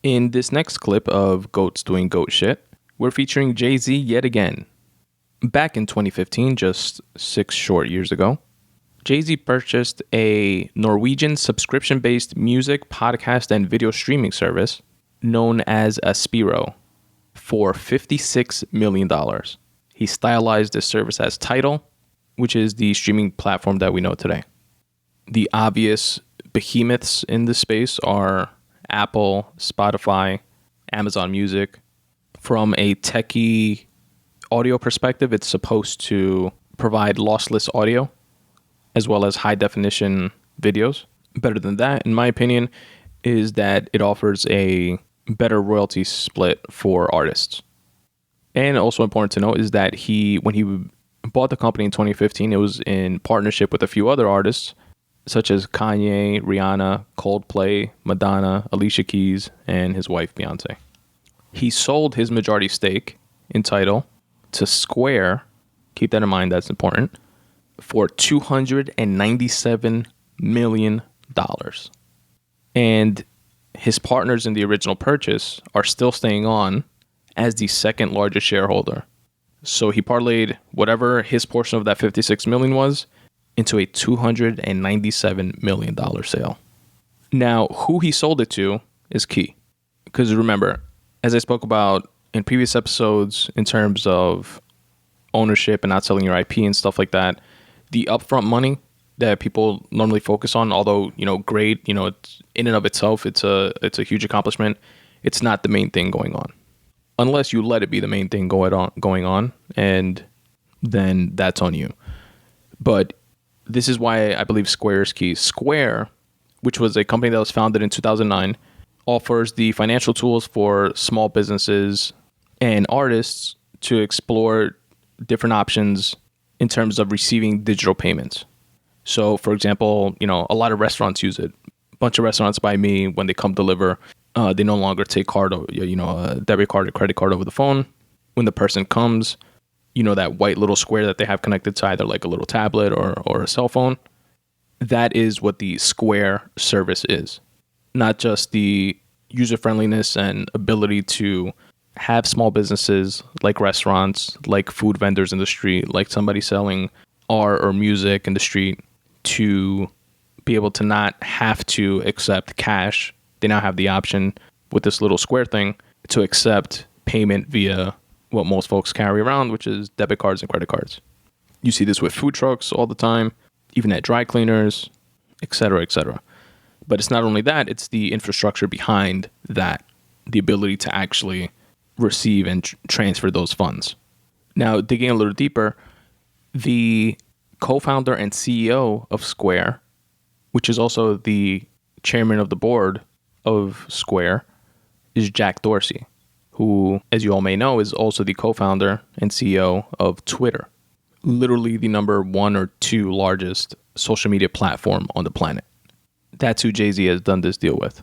In this next clip of Goats Doing Goat Shit, we're featuring Jay-Z yet again. Back in 2015, just 6 short years ago, Jay-Z purchased a Norwegian subscription-based music, podcast, and video streaming service known as Aspiro for $56 million. He stylized this service as Tidal, which is the streaming platform that we know today. The obvious behemoths in this space are Apple, Spotify, Amazon Music. From a techie audio perspective, it's supposed to provide lossless audio as well as high definition videos. Better than that, in my opinion, is that it offers a better royalty split for artists. And also important to note is that when he bought the company in 2015, it was in partnership with a few other artists, such as Kanye, Rihanna, Coldplay, Madonna, Alicia Keys, and his wife, Beyonce. He sold his majority stake in Tidal to Square, keep that in mind, that's important, for $297 million. And his partners in the original purchase are still staying on as the second largest shareholder. So he parlayed whatever his portion of that $56 million was into a $297 million sale. Now, who he sold it to is key. Because remember, as I spoke about in previous episodes in terms of ownership and not selling your IP and stuff like that, the upfront money that people normally focus on, although, great, it's in and of itself, it's a huge accomplishment. It's not the main thing going on. Unless you let it be the main thing going on, and then that's on you. But this is why I believe Square is key. Square, which was a company that was founded in 2009, offers the financial tools for small businesses and artists to explore different options in terms of receiving digital payments. So, for example, a lot of restaurants use it. A bunch of restaurants by me, when they come deliver, they no longer take a debit card or credit card over the phone. When the person comes, that white little square that they have connected to either like a little tablet or a cell phone. That is what the Square service is. Not just the user-friendliness and ability to have small businesses like restaurants, like food vendors in the street, like somebody selling art or music in the street, to be able to not have to accept cash. They now have the option with this little Square thing to accept payment via what most folks carry around, which is debit cards and credit cards. You see this with food trucks all the time, even at dry cleaners, et cetera, et cetera. But it's not only that, it's the infrastructure behind that, the ability to actually receive and transfer those funds. Now, digging a little deeper, the co-founder and CEO of Square, which is also the chairman of the board of Square, is Jack Dorsey, who, as you all may know, is also the co-founder and CEO of Twitter, literally the number 1 or 2 largest social media platform on the planet. That's who Jay-Z has done this deal with.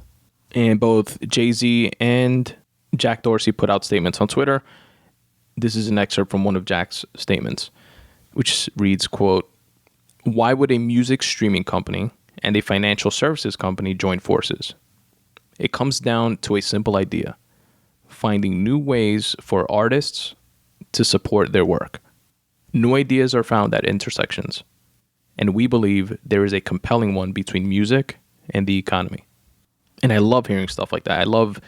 And both Jay-Z and Jack Dorsey put out statements on Twitter. This is an excerpt from one of Jack's statements, which reads, quote, "Why would a music streaming company and a financial services company join forces? It comes down to a simple idea: finding new ways for artists to support their work. New ideas are found at intersections, and we believe there is a compelling one between music and the economy." And I love hearing stuff like that. I love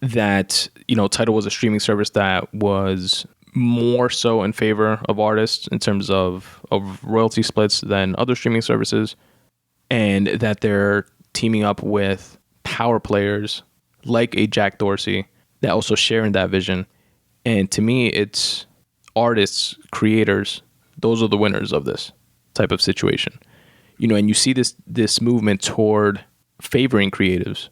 that, Tidal was a streaming service that was more so in favor of artists in terms of royalty splits than other streaming services, and that they're teaming up with power players like a Jack Dorsey that also share in that vision. And to me, it's artists, creators, those are the winners of this type of situation. And you see this movement toward favoring creatives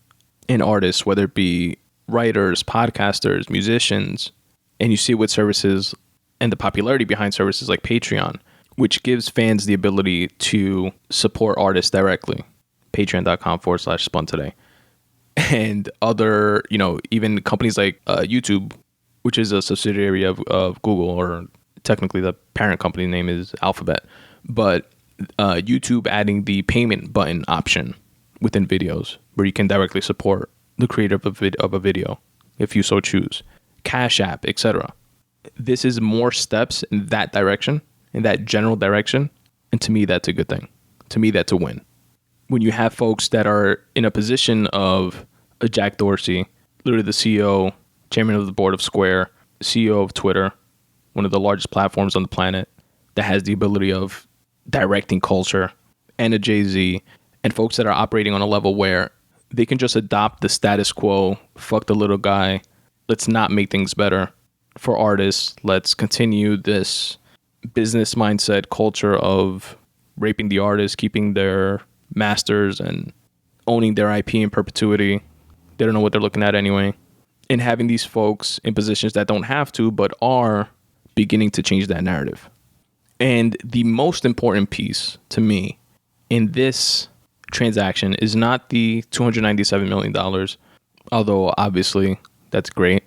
and artists, whether it be writers, podcasters, musicians, and you see it with services and the popularity behind services like Patreon, which gives fans the ability to support artists directly. Patreon.com/Spun Today. And other, even companies like YouTube, which is a subsidiary of Google, or technically the parent company name is Alphabet. But YouTube adding the payment button option within videos where you can directly support the creator of a video, if you so choose, Cash App, etc. This is more steps in that direction, in that general direction. And to me, that's a good thing. To me, that's a win. When you have folks that are in a position of a Jack Dorsey, literally the CEO, chairman of the board of Square, CEO of Twitter, one of the largest platforms on the planet, that has the ability of directing culture, and a Jay-Z, and folks that are operating on a level where they can just adopt the status quo, fuck the little guy, let's not make things better for artists, let's continue this business mindset culture of raping the artist, keeping their masters and owning their IP in perpetuity. They don't know what they're looking at anyway. And having these folks in positions that don't have to, but are beginning to change that narrative. And the most important piece to me in this transaction is not the $297 million, although obviously that's great.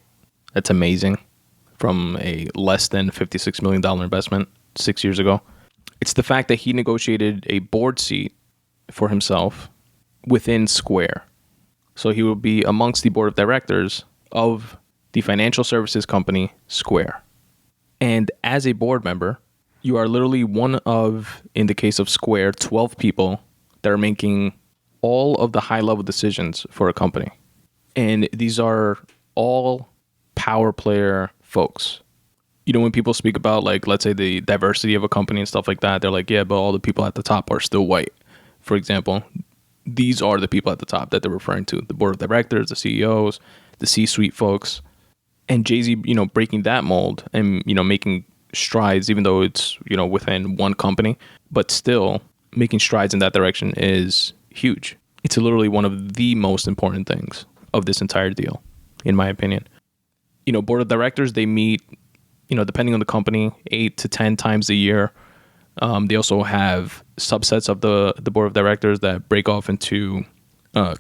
That's amazing from a less than $56 million investment 6 years ago. It's the fact that he negotiated a board seat for himself within Square. So he will be amongst the board of directors of the financial services company Square. And as a board member, you are literally one of, in the case of Square, 12 people that are making all of the high-level decisions for a company. And these are all power player folks. You know, when people speak about, like, let's say the diversity of a company and stuff like that, they're like, yeah, but all the people at the top are still white. For example, these are the people at the top that they're referring to. The board of directors, the CEOs, the C-suite folks. And Jay-Z, you know, breaking that mold and, you know, making strides, even though it's, you know, within one company, but still making strides in that direction is huge. It's literally one of the most important things of this entire deal, in my opinion. You know, board of directors, they meet, you know, depending on the company, 8 to 10 times a year. They also have subsets of the board of directors that break off into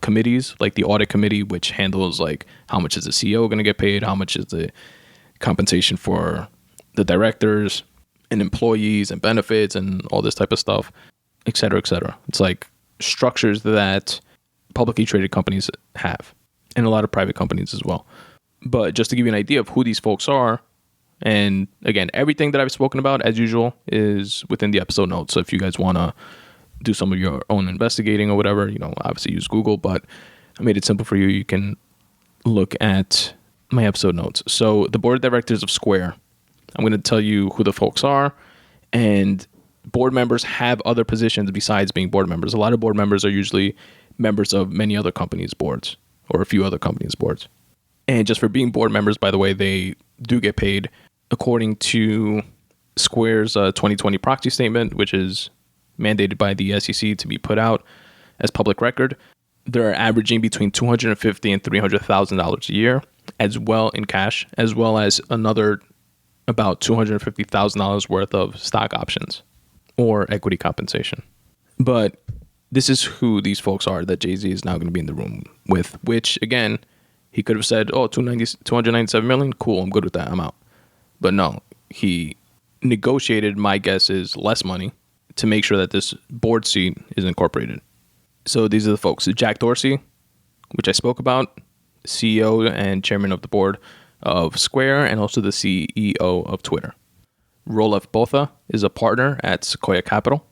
committees, like the audit committee, which handles like how much is the CEO going to get paid, how much is the compensation for the directors and employees and benefits and all this type of stuff, et cetera, et cetera. It's like structures that publicly traded companies have and a lot of private companies as well. But just to give you an idea of who these folks are, and again, everything that I've spoken about, as usual, is within the episode notes. So if you guys want to do some of your own investigating or whatever, you know, obviously use Google, but I made it simple for you. You can look at my episode notes. So the board of directors of Square, I'm going to tell you who the folks are, and board members have other positions besides being board members. A lot of board members are usually members of many other companies' boards or a few other companies' boards. And just for being board members, by the way, they do get paid according to Square's 2020 proxy statement, which is mandated by the SEC to be put out as public record. They're averaging between $250,000 and $300,000 a year, as well in cash, as well as another about $250,000 worth of stock options or equity compensation. But this is who these folks are that Jay-Z is now going to be in the room with, which, again, he could have said, oh, $297 million, cool, I'm good with that, I'm out. But no, he negotiated, my guess is, less money to make sure that this board seat is incorporated. So these are the folks. Jack Dorsey, which I spoke about, CEO and chairman of the board of Square, and also the CEO of Twitter. Rolef Botha is a partner at Sequoia Capital,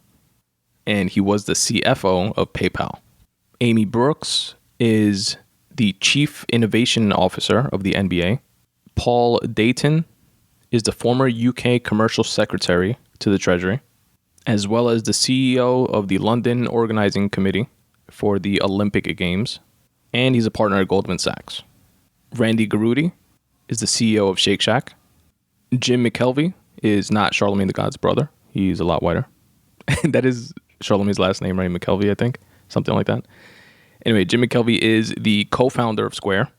and he was the CFO of PayPal. Amy Brooks is the Chief Innovation Officer of the NBA. Paul Dayton is the former UK Commercial Secretary to the Treasury, as well as the CEO of the London Organizing Committee for the Olympic Games, and he's a partner at Goldman Sachs. Randy Garutti is the CEO of Shake Shack. Jim McKelvey is not Charlemagne the God's brother. He's a lot whiter. That is Charlemagne's last name, right? McKelvey, I think. Something like that. Anyway, Jim McKelvey is the co-founder of Square.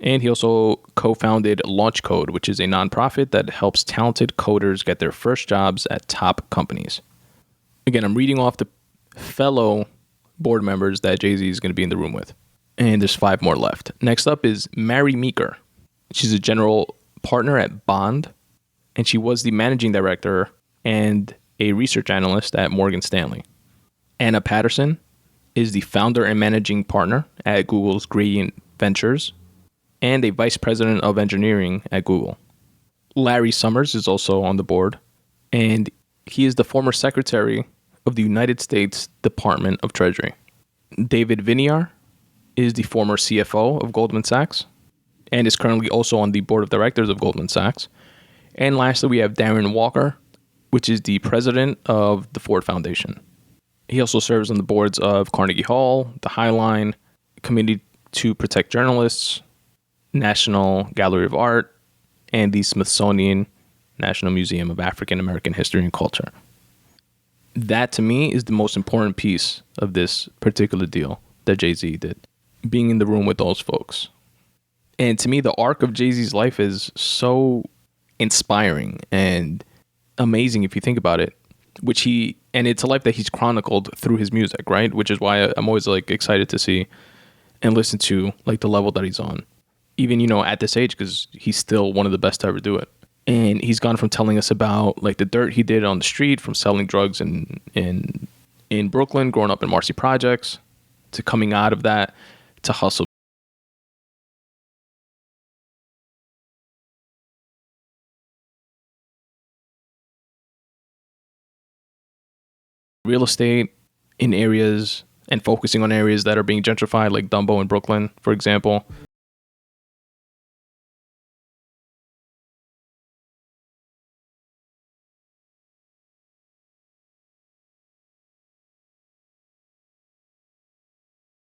And he also co-founded Launch Code, which is a nonprofit that helps talented coders get their first jobs at top companies. Again, I'm reading off the fellow board members that Jay-Z is going to be in the room with. And there's 5 more left. Next up is Mary Meeker. She's a general partner at Bond, and she was the managing director and a research analyst at Morgan Stanley. Anna Patterson is the founder and managing partner at Google's Gradient Ventures, and a vice president of engineering at Google. Larry Summers is also on the board, and he is the former secretary of the United States Department of Treasury. David Viniar is the former CFO of Goldman Sachs and is currently also on the board of directors of Goldman Sachs. And lastly, we have Darren Walker, which is the president of the Ford Foundation. He also serves on the boards of Carnegie Hall, the Highline, Committee to Protect Journalists, National Gallery of Art, and the Smithsonian National Museum of African American History and Culture. That, to me, is the most important piece of this particular deal that Jay-Z did, being in the room with those folks. And to me, the arc of Jay-Z's life is so inspiring and amazing if you think about it, and it's a life that he's chronicled through his music, right? Which is why I'm always like excited to see and listen to like the level that he's on, even, at this age, because he's still one of the best to ever do it. And he's gone from telling us about like the dirt he did on the street, from selling drugs in Brooklyn, growing up in Marcy Projects, to coming out of that to hustle. Real estate in areas and focusing on areas that are being gentrified, like Dumbo in Brooklyn, for example.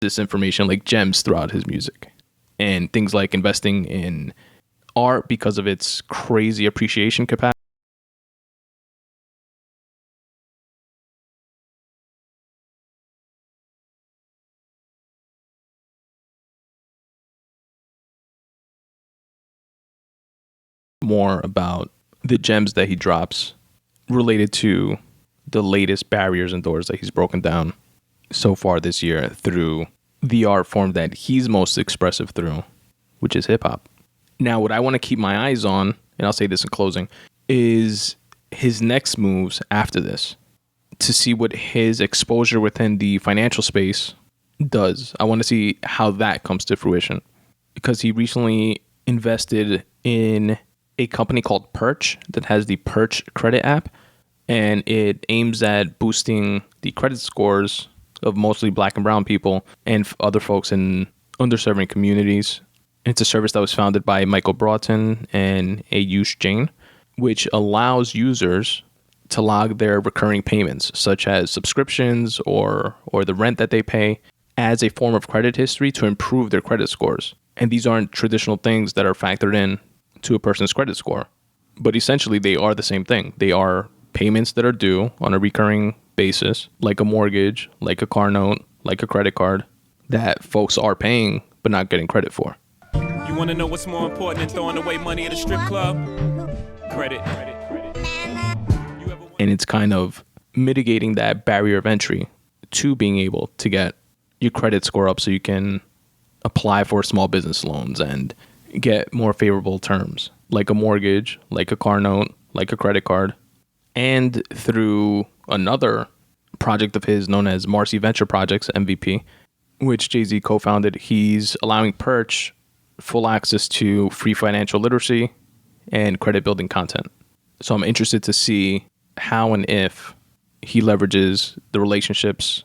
This information like gems throughout his music, and things like investing in art because of its crazy appreciation capacity. More about the gems that he drops related to the latest barriers and doors that he's broken down so far this year through the art form that he's most expressive through, which is hip hop. Now, what I want to keep my eyes on, and I'll say this in closing, is his next moves after this, to see what his exposure within the financial space does. I want to see how that comes to fruition, because he recently invested in a company called Perch that has the Perch Credit App, and it aims at boosting the credit scores of mostly Black and brown people and other folks in underserving communities. It's a service that was founded by Michael Broughton and Ayush Jain, which allows users to log their recurring payments, such as subscriptions or the rent that they pay, as a form of credit history to improve their credit scores. And these aren't traditional things that are factored in to a person's credit score, but essentially they are the same thing. They are payments that are due on a recurring basis, like a mortgage, like a car note, like a credit card, that folks are paying but not getting credit for. You want to know what's more important than throwing away money at a strip club? Credit. And it's kind of mitigating that barrier of entry to being able to get your credit score up so you can apply for small business loans and get more favorable terms, like a mortgage, like a car note, like a credit card. And through another project of his known as Marcy Venture Projects, MVP, which Jay-Z co-founded, he's allowing Perch full access to free financial literacy and credit building content. So I'm interested to see how and if he leverages the relationships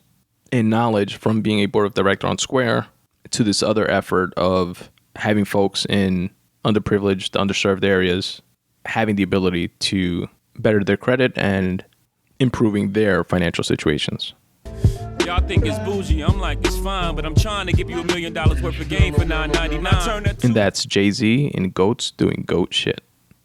and knowledge from being a board of director on Square to this other effort of having folks in underprivileged, underserved areas having the ability to better their credit and improving their financial situations. Y'all think it's bougie. I'm like, it's fine, but I'm trying to give you $1 million worth of game for $9.99. And that's Jay-Z and Goats doing goat shit.